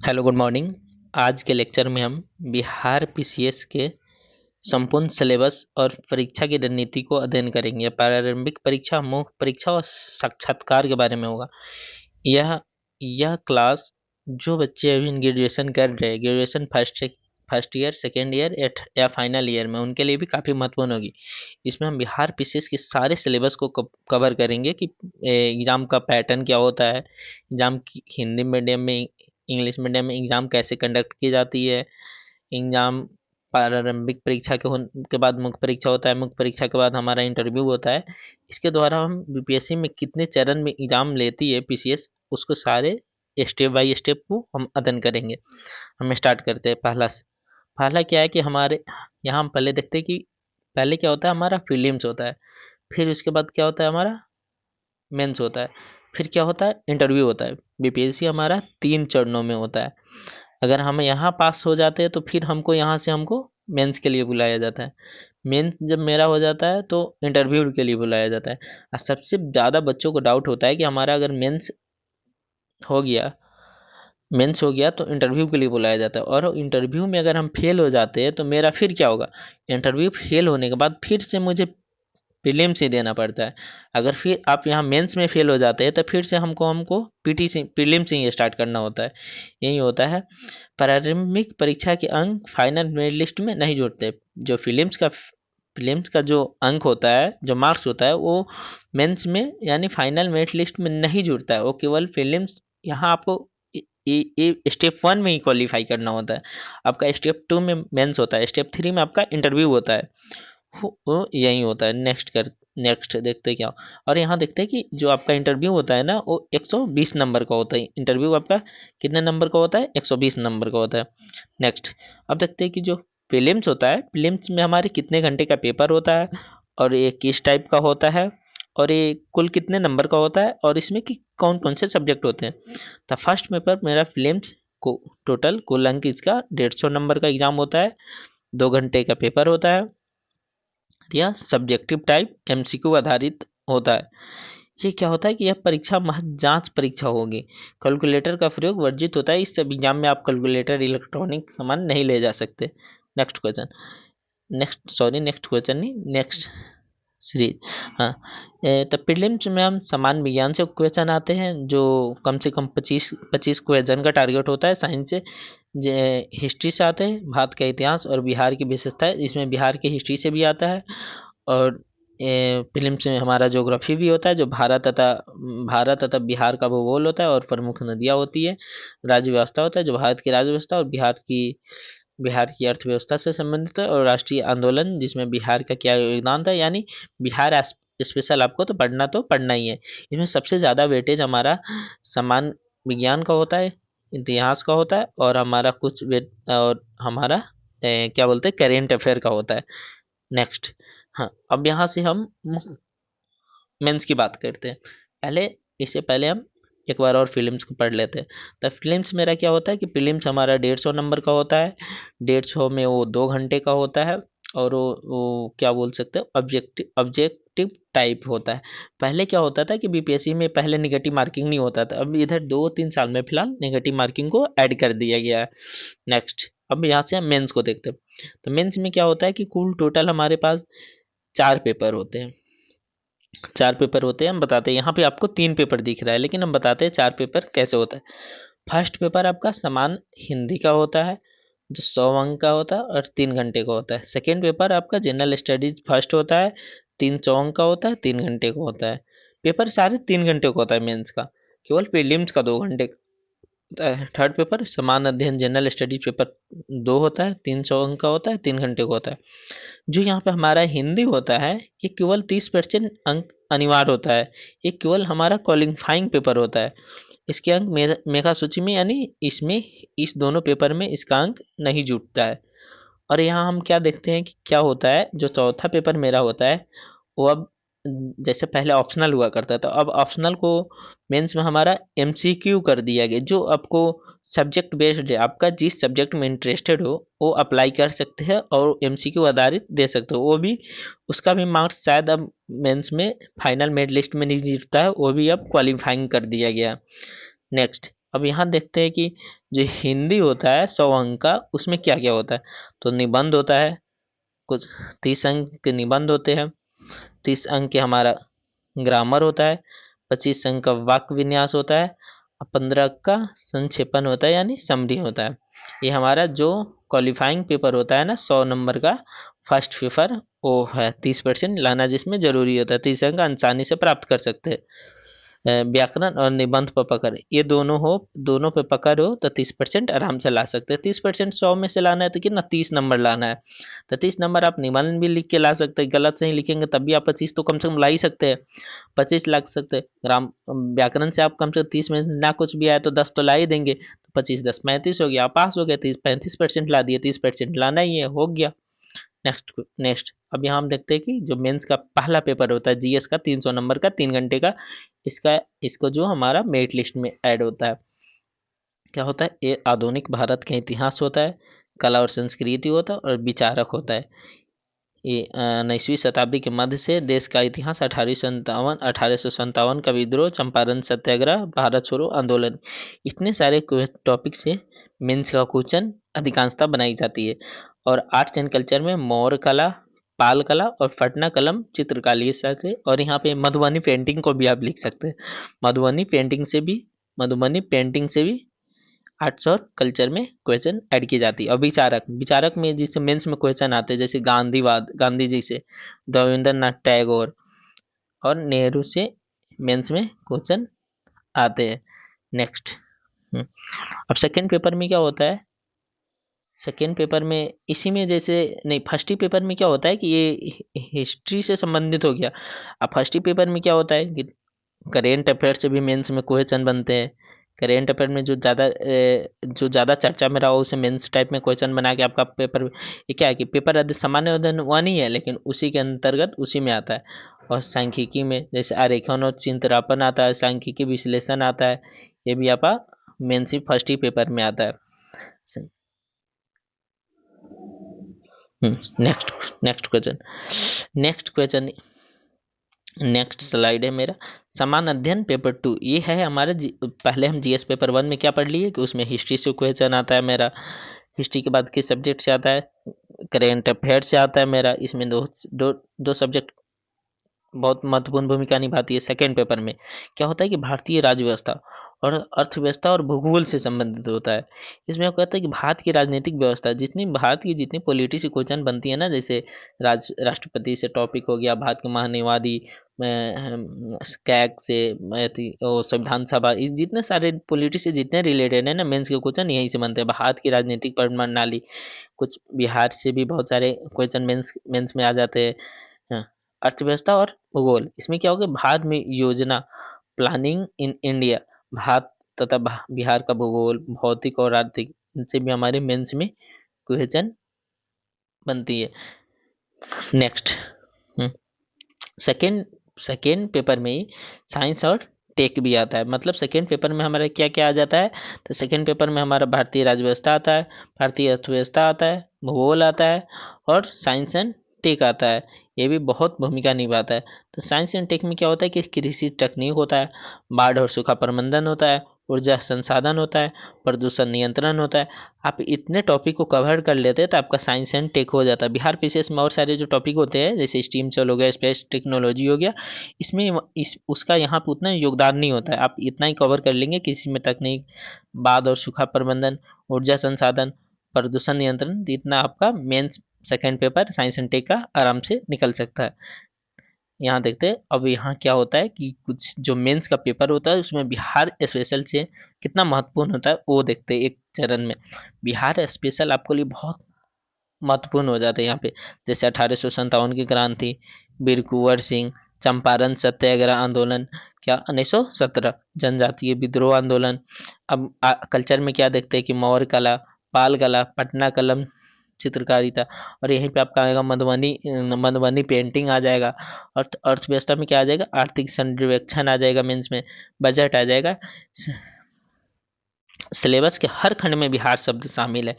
Hello good morning. आज के lecture में हम बिहार पीसीएस के संपूर्ण सिलेबस और परीक्षा की रणनीति को अध्ययन करेंगे। प्रारंभिक परीक्षा, मुख्य परीक्षा और साक्षात्कार के बारे में होगा। यह क्लास जो बच्चे अभी ग्रेजुएशन कर रहे हैं, graduation first year, second year या फाइनल ईयर में, उनके लिए भी काफ़ी महत्वपूर्ण होगी। इसमें हम बिहार पीसीएस के सारे सिलेबस को कवर करेंगे कि एग्ज़ाम का पैटर्न क्या होता है, एग्ज़ाम की हिंदी मीडियम में, इंग्लिश मीडियम में एग्ज़ाम कैसे कंडक्ट की जाती है, एग्ज़ाम प्रारंभिक परीक्षा के बाद मुख्य परीक्षा होता है, मुख्य परीक्षा के बाद हमारा इंटरव्यू होता है। इसके द्वारा हम बीपीएससी में कितने चरण में एग्ज़ाम लेती है पीसीएस, उसको सारे स्टेप बाय स्टेप को हम अध्ययन करेंगे। हम स्टार्ट करते हैं। पहला क्या है कि हमारे यहाँ हम पहले देखते हैं कि पहले क्या होता है, हमारा प्रीलिम्स होता है, फिर उसके बाद क्या होता है, हमारा मेंस होता है, फिर क्या होता है, इंटरव्यू होता है। बीपीएससी हमारा 3 चरणों में होता है। अगर हम यहाँ पास हो जाते हैं तो फिर हमको मेंस के लिए बुलाया जाता है। मेंस जब मेरा हो जाता है तो इंटरव्यू के लिए बुलाया जाता है। और सबसे ज़्यादा बच्चों को डाउट होता है कि हमारा अगर हो गया मेंस हो गया तो इंटरव्यू के लिए बुलाया जाता है, और इंटरव्यू में अगर हम फेल हो जाते हैं तो मेरा फिर क्या होगा, इंटरव्यू फेल होने के बाद फिर से मुझे प्रीलिम्स ही देना पड़ता है। अगर फिर आप यहाँ मेंस में फेल हो जाते हैं तो फिर से हमको पीटी से प्रीलिम्स ही स्टार्ट करना होता है। यही होता है। प्रारंभिक परीक्षा के अंक फाइनल मेरिट लिस्ट में नहीं जुड़ते। जो प्रीलिम्स का जो अंक होता है, जो मार्क्स होता है, वो मेंस में यानी फाइनल मेरिट लिस्ट में नहीं जुड़ता है। वो केवल प्रीलिम्स, यहाँ आपको स्टेप 1 में ही क्वालिफाई करना होता है। आपका स्टेप 2 में मेंस होता है, स्टेप 3 में आपका इंटरव्यू होता है। वो यही होता है। नेक्स्ट देखते हैं क्या। और यहाँ देखते हैं कि जो आपका इंटरव्यू होता है ना, वो 120 नंबर का होता है। इंटरव्यू आपका कितने नंबर का होता है, 120 नंबर का होता है। नेक्स्ट, अब देखते हैं कि जो प्रीलिम्स होता है, प्रीलिम्स में हमारे कितने घंटे का पेपर होता है, और ये किस टाइप का होता है, और ये कुल कितने नंबर का होता है, और इसमें कि कौन कौन से सब्जेक्ट होते हैं। तो फर्स्ट पेपर मेरा प्रीलिम्स को टोटल कुल अंक इसका 150 नंबर का एग्जाम होता है। 2 घंटे का पेपर होता है। यह सब्जेक्टिव टाइप एमसीक्यू आधारित होता है। ये क्या होता है कि यह परीक्षा महज जांच परीक्षा होगी। कैलकुलेटर का प्रयोग वर्जित होता है। इस एग्जाम में आप कैलकुलेटर, इलेक्ट्रॉनिक सामान नहीं ले जा सकते। नेक्स्ट क्वेश्चन, नेक्स्ट क्वेश्चन नहीं, नेक्स्ट सीरीज। हाँ, तो प्रीलिम्स में हम सामान्य विज्ञान से क्वेश्चन आते हैं, जो कम से कम 25 क्वेश्चन का टारगेट होता है। साइंस से, हिस्ट्री से आते हैं, भारत का इतिहास और बिहार की विशेषताएं, इसमें बिहार की हिस्ट्री से भी आता है। और प्रीलिम्स में हमारा ज्योग्राफी भी होता है, जो भारत तथा बिहार का भूगोल होता है, और प्रमुख नदियाँ होती है। राज्य व्यवस्था होता है, जो भारत की राज्य व्यवस्था और बिहार की अर्थव्यवस्था से संबंधित है। और राष्ट्रीय आंदोलन, जिसमें बिहार का क्या योगदान था, यानी बिहार स्पेशल आपको तो पढ़ना ही है। इसमें सबसे ज़्यादा वेटेज हमारा सामान्य विज्ञान का होता है, इतिहास का होता है, और हमारा और हमारा क्या बोलते हैं, करेंट अफेयर का होता है। नेक्स्ट, हाँ, अब यहाँ से हम मेंस की बात करते हैं। इससे पहले हम एक बार और फिल्म्स को पढ़ लेते हैं। तो फिल्म्स मेरा क्या होता है कि फिल्म्स हमारा 150 नंबर का होता है। 150 में वो 2 घंटे का होता है, और वो क्या बोल सकते हो, ऑब्जेक्टिव टाइप होता है। पहले क्या होता था कि बीपीएससी में पहले नेगेटिव मार्किंग नहीं होता था, अब इधर 2-3 साल में फिलहाल नेगेटिव मार्किंग को ऐड कर दिया गया है। नेक्स्ट, अब यहाँ से हम मेंस को देखते हैं। तो मेंस में क्या होता है कि कुल टोटल हमारे पास 4 पेपर होते हैं। 4 पेपर होते हैं, हम बताते हैं। यहाँ पे आपको 3 पेपर दिख रहा है, लेकिन हम बताते हैं 4 पेपर कैसे होता है। फर्स्ट पेपर आपका समान हिंदी का होता है, जो 100 अंक का होता है और 3 घंटे का होता है। सेकेंड पेपर आपका जनरल स्टडीज फर्स्ट होता है, 300 अंक का होता है, 3 घंटे का होता है। पेपर सारे 3 घंटे का होता है मेंस का, केवल प्रीलिम्स का 2 घंटे का होता है। थर्ड पेपर समान अध्ययन जनरल स्टडीज पेपर 2 होता है, 300 अंक का होता है, 3 घंटे का होता है। जो यहाँ पे हमारा हिंदी होता है, ये केवल 30% अंक अनिवार्य होता है। ये केवल हमारा क्वालिफाइंग पेपर होता है। इसके अंक मेधा सूची में, यानी इसमें, इस दोनों पेपर में इसका अंक नहीं जुटता है। और यहाँ हम क्या देखते हैं कि क्या होता है, जो चौथा पेपर मेरा होता है, वो अब जैसे पहले ऑप्शनल हुआ करता था, अब ऑप्शनल को मेंस में हमारा एमसीक्यू कर दिया गया। जो आपको सब्जेक्ट बेस्ड है, आपका जिस सब्जेक्ट में इंटरेस्टेड हो वो अप्लाई कर सकते हैं, और एमसीक्यू आधारित दे सकते हो। वो भी, उसका भी मार्क्स शायद अब मेंस में फाइनल मेरिट लिस्ट में नहीं जीतता है, वो भी अब क्वालिफाइंग कर दिया गया। नेक्स्ट, अब यहाँ देखते हैं कि जो हिंदी होता है 100 अंक का, उसमें क्या क्या होता है। तो निबंध होता है, कुछ 30 अंक के निबंध होते हैं, 30 अंक के हमारा ग्रामर होता है, 25 अंक का वाक्य विन्यास होता है, और 15 का संक्षेपण होता है यानी समरी होता है। ये हमारा जो क्वालिफाइंग पेपर होता है ना 100 नंबर का फर्स्ट पेपर, वो है 30% लाना जिसमें जरूरी होता है, 30 अंक आसानी से प्राप्त कर सकते हैं। व्याकरण और निबंध पर पकड़, ये दोनों हो, दोनों पे पकड़ हो तो 30% आराम से ला सकते हैं। 30% 100 में से लाना है तो कितना 30 नंबर लाना है, तो 30 नंबर आप निबंध भी लिख के ला सकते हैं, गलत सही लिखेंगे तब भी आप 25 तो कम से कम ला ही सकते हैं, 25 ला सकते हैं। ग्राम व्याकरण से आप कम से कम 30 में ना कुछ भी आया तो 10 तो ला ही देंगे, तो 25 10 35 हो गया, आप पास हो गए। 35% ला दिए, 30% लाना ही है, हो गया। नेक्स्ट अब यहाँ हम देखते हैं कि जो मेंस का पहला पेपर होता है जीएस का 300 नंबर का 3 घंटे का, इसको जो हमारा मेरिट लिस्ट में ऐड होता है। क्या होता है, ये आधुनिक भारत का इतिहास होता है, कला और संस्कृति होता है, और विचारक होता है। ये 19वीं शताब्दी के मध्य से देश का इतिहास 1857 का विद्रोह, चंपारण सत्याग्रह, भारत छोड़ो आंदोलन, इतने सारे टॉपिक से मेंस का क्वेश्चन अधिकांशता बनाई जाती है। और आर्ट्स एंड कल्चर में मौर्य कला, पाल कला और पटना कलम चित्रकारी से, और यहाँ पे मधुबनी पेंटिंग को भी आप लिख सकते हैं। मधुबनी पेंटिंग से भी आर्ट्स और कल्चर में क्वेश्चन ऐड की जाती है। और विचारक में जिससे मेंस में क्वेश्चन आते हैं, जैसे गांधीवाद, गांधी जी से, देवेंद्र नाथ टैगोर और नेहरू से मेंस में क्वेश्चन आते हैं। नेक्स्ट, अब सेकेंड पेपर में क्या होता है, सेकेंड पेपर में इसी में जैसे नहीं, फर्स्ट ही पेपर में क्या होता है कि ये हिस्ट्री से संबंधित हो गया। अब फर्स्ट ही पेपर में क्या होता है कि करेंट अफेयर से भी मेंस में क्वेश्चन बनते हैं। करेंट अफेयर में जो ज़्यादा चर्चा में रहा हो उसे मेंस टाइप में क्वेश्चन बना के आपका पेपर, ये क्या है कि पेपर सामान्य अध्ययन वन ही है, लेकिन उसी के अंतर्गत उसी में आता है। और सांख्यिकी में जैसे आरेखन और चिंतरापन आता है, सांख्यिकी विश्लेषण आता है, ये भी आपका मेंस ही फर्स्ट ही पेपर में आता है। नेक्स्ट क्वेश्चन नेक्स्ट स्लाइड है मेरा, समान अध्ययन पेपर 2। ये है हमारे पहले हम जीएस पेपर 1 में क्या पढ़ लिए कि उसमें हिस्ट्री से क्वेश्चन आता है मेरा, हिस्ट्री के बाद किस सब्जेक्ट से आता है, करेंट अफेयर से आता है मेरा। इसमें दो सब्जेक्ट बहुत महत्वपूर्ण भूमिका निभाती है। सेकेंड पेपर में क्या होता है कि भारतीय राज्य व्यवस्था और अर्थव्यवस्था और भूगोल से संबंधित होता है। इसमें क्या कहता है कि भारत की राजनीतिक व्यवस्था, भारत की जितनी पॉलिटी से क्वेश्चन बनती है ना, जैसे राष्ट्रपति से टॉपिक हो गया, भारत के महान्यायवादी, कैग से, संविधान सभा, इस जितने सारे पॉलिटी से जितने रिलेटेड है ना मेंस के क्वेश्चन यहीं से बनते हैं। भारत की राजनीतिक प्रणाली, कुछ बिहार से भी बहुत सारे क्वेश्चन मेंस में आ जाते हैं। अर्थव्यवस्था और भूगोल, इसमें क्या होगा, भारत में योजना, प्लानिंग इन इंडिया, भारत तथा बिहार का भूगोल, भौतिक और आर्थिक, इनसे भी हमारे मेंस में क्वेश्चन बनती है। नेक्स्ट, सेकेंड पेपर में साइंस और टेक भी आता है। मतलब सेकेंड पेपर में हमारा क्या क्या आ जाता है, तो सेकेंड पेपर में हमारा भारतीय राज्य व्यवस्था आता है, भारतीय अर्थव्यवस्था आता है, भूगोल आता है, और साइंस एंड टेक आता है। ये भी बहुत भूमिका निभाता है। तो साइंस एंड टेक में क्या होता है कि कृषि तकनीक होता है, बाढ़ और सूखा प्रबंधन होता है, ऊर्जा संसाधन होता है, प्रदूषण नियंत्रण होता है। आप इतने टॉपिक को कवर कर लेते हैं तो आपका साइंस एंड टेक हो जाता है। बिहार पीसीएस में और सारे जो टॉपिक होते हैं, जैसे स्टीम चल हो गया, स्पेस टेक्नोलॉजी हो गया, इसमें उसका यहाँ पे उतना योगदान नहीं होता है। आप इतना ही कवर कर लेंगे किसी में तकनीक, बाढ़ और सूखा प्रबंधन, ऊर्जा संसाधन, प्रदूषण नियंत्रण, इतना आपका mains second paper science and tech का आराम से निकल सकता है। यहाँ देखते हैं अब यहाँ क्या होता है कि कुछ जो मेंस का पेपर होता है उसमें बिहार स्पेशल से कितना महत्वपूर्ण होता है वो देखते हैं एक चरण में। बिहार स्पेशल आपके लिए बहुत महत्वपूर्ण हो जाते हैं यहाँ पे, जैसे 1857 की क्रांति, वीर कुंवर सिंह, चंपारण सत्याग्रह आंदोलन, क्या 1917 जनजातीय विद्रोह आंदोलन। अब कल्चर में क्या देखते हैं कि मौर्य कला, पाल कला, पटना कलम चित्रकारिता, और यहीं पे आपका आएगा मधुबनी पेंटिंग आ जाएगा। और अर्थव्यवस्था में क्या आ जाएगा, आर्थिक सर्वेक्षण आ जाएगा मेंस में, बजट आ जाएगा, सिलेबस के हर खंड में बिहार शब्द शामिल है।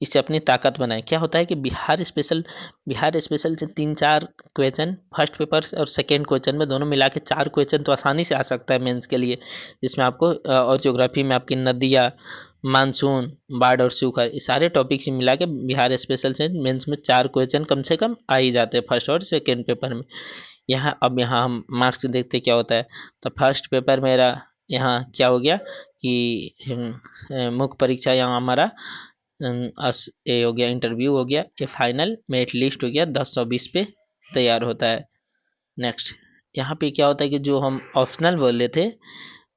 इससे अपनी ताकत बनाए। क्या होता है कि बिहार स्पेशल से 3-4 क्वेश्चन फर्स्ट पेपर और सेकेंड क्वेश्चन में दोनों मिला के 4 क्वेश्चन तो आसानी से आ सकता है मेंस के लिए, जिसमें आपको और ज्योग्राफी में आपकी नदियाँ, मानसून, बाढ़ और सूखा, ये सारे टॉपिक से मिला के बिहार स्पेशल से मेंस में 4 क्वेश्चन कम से कम आ ही जाते हैं फर्स्ट और सेकेंड पेपर में। यहाँ हम मार्क्स देखते क्या होता है। तो फर्स्ट पेपर मेरा यहाँ क्या हो गया कि मुख्य परीक्षा यहाँ हमारा ये हो गया, इंटरव्यू हो गया, ये फाइनल मेरिट लिस्ट हो गया, 10-20 पे तैयार होता है। नेक्स्ट यहाँ पे क्या होता है कि जो हम ऑप्शनल बोल रहे थे,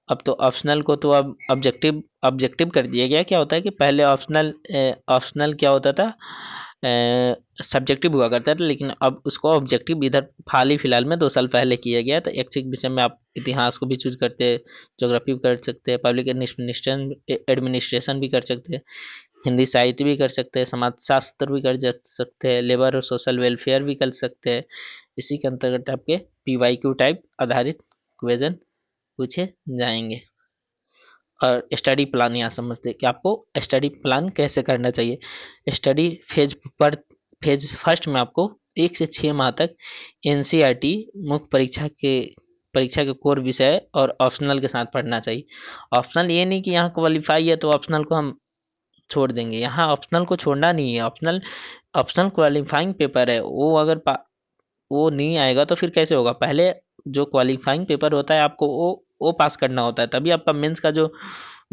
अब तो ऑप्शनल को तो अब ऑब्जेक्टिव कर दिया गया। क्या होता है कि पहले ऑप्शनल क्या होता था, सब्जेक्टिव हुआ करता था, लेकिन अब उसको ऑब्जेक्टिव इधर हाल ही फिलहाल में 2 साल पहले किया गया। तो एक विषय में आप इतिहास को भी चूज करते हैं, ज्योग्राफी भी कर सकते हैं, पब्लिक एडमिनिस्ट्रेशन भी कर सकते हैं, हिंदी साहित्य भी कर सकते हैं, समाज शास्त्र भी कर सकते हैं, लेबर और सोशल वेलफेयर भी कर सकते हैं। इसी के अंतर्गत आपके PYQ टाइप आधारित क्वेश्चन पूछे जाएंगे। और स्टडी प्लान यहाँ समझते हैं कि आपको स्टडी प्लान कैसे करना चाहिए। स्टडी फेज फर्स्ट में आपको 1 से 6 माह तक NCERT मुख्य परीक्षा के कोर विषय और ऑप्शनल के साथ पढ़ना चाहिए। ऑप्शनल ये नहीं कि यहाँ क्वालिफाई है तो ऑप्शनल को हम छोड़ देंगे, यहाँ ऑप्शनल को छोड़ना नहीं है। ऑप्शनल क्वालिफाइंग पेपर है, वो अगर वो नहीं आएगा तो फिर कैसे होगा। पहले जो क्वालिफाइंग पेपर होता है आपको वो पास करना होता है, तभी आपका मेंस का जो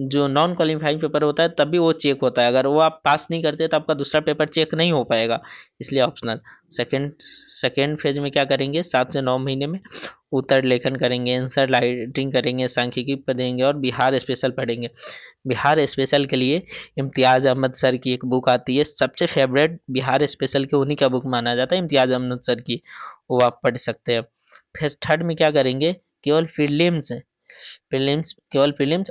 जो नॉन क्वालिफाइंग पेपर होता है तभी वो चेक होता है। अगर वो आप पास नहीं करते तो आपका दूसरा पेपर चेक नहीं हो पाएगा, इसलिए ऑप्शनल। सेकंड सेकंड फेज में क्या करेंगे, 7 से 9 महीने में उत्तर लेखन करेंगे, आंसर राइटिंग करेंगे, सांख्यिकी पढ़ेंगे और बिहार स्पेशल पढ़ेंगे। बिहार स्पेशल के लिए इम्तियाज़ अहमद सर की एक बुक आती है, सबसे फेवरेट बिहार स्पेशल के उन्हीं का बुक माना जाता है, इम्तियाज़ अहमद सर की, वो आप पढ़ सकते हैं। फिर थर्ड में क्या करेंगे, केवल प्रीलिम्स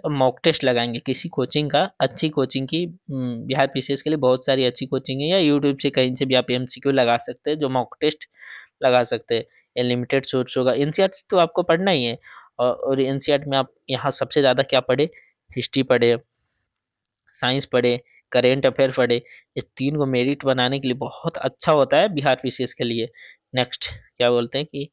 और मॉक टेस्ट लगाएंगे किसी कोचिंग का, अच्छी कोचिंग की। बिहार PCS के लिए बहुत सारी अच्छी कोचिंग है, या यूट्यूब से कहीं से भी आप MCQ लगा सकते हैं जो मॉक टेस्ट लगा सकते हैं। ये लिमिटेड सोर्स होगा। NCERT तो आपको पढ़ना ही है, और NCERT में आप यहाँ सबसे ज़्यादा क्या पढ़े, हिस्ट्री पढ़े, साइंस पढ़े, करेंट अफेयर पढ़े। ये 3 को मेरिट बनाने के लिए बहुत अच्छा होता है बिहार PCS के लिए। नेक्स्ट क्या बोलते हैं कि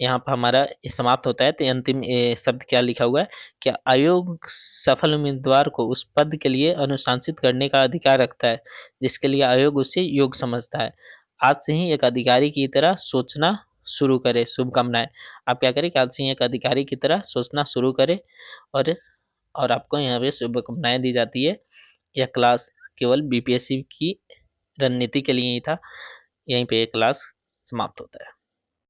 यहाँ पर हमारा ये समाप्त होता है, तो अंतिम शब्द क्या लिखा हुआ है, क्या आयोग सफल उम्मीदवार को उस पद के लिए अनुशासित करने का अधिकार रखता है जिसके लिए आयोग उसे योग्य समझता है। आज से ही एक अधिकारी की तरह सोचना शुरू करें। शुभकामनाएं। आप क्या करें कि आज से ही एक अधिकारी की तरह सोचना शुरू करें, और आपको यहाँ पे शुभकामनाएं दी जाती है। यह क्लास केवल BPSC की रणनीति के लिए ही था। यहीं पे ये क्लास समाप्त होता है।